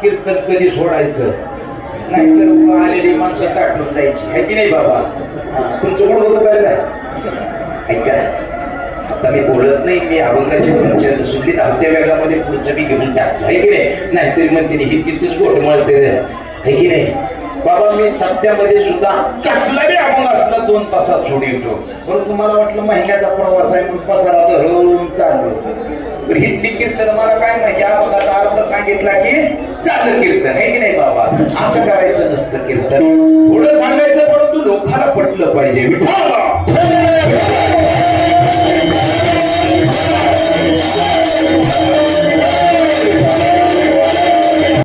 कीर्तन कधी सोडायचं, नाहीतर आलेली माणसं टाकून जायची आहे की नाही बाबा. तुमचं कोण होतं काय ऐका, आता मी बोलत नाही, मी अभंगाच्या तुमच्या सुद्धा धावत्या वेगामध्ये पुढचं मी घेऊन टाकतो आहे की नाही. नाहीतरी म्हणते ही किसच गोट मळते आहे की नाही बाबा. मी सत्यामध्ये सुद्धा कसला बी अभंग असला 2 तासात सोडवतो. पण तुम्हाला वाटलं महिन्याचा प्रवास आहे म्हणून पसारा धरून चालू ही टिकीस तर मला काय माहिती अभंगाचा अर्थ सांगितला की झालं कीर्तन आहे की नाही बाबा. असं करायचं नसतं कीर्तन, थोडं सांगायचं परंतु लोकांना पटलं पाहिजे. विठ्ठल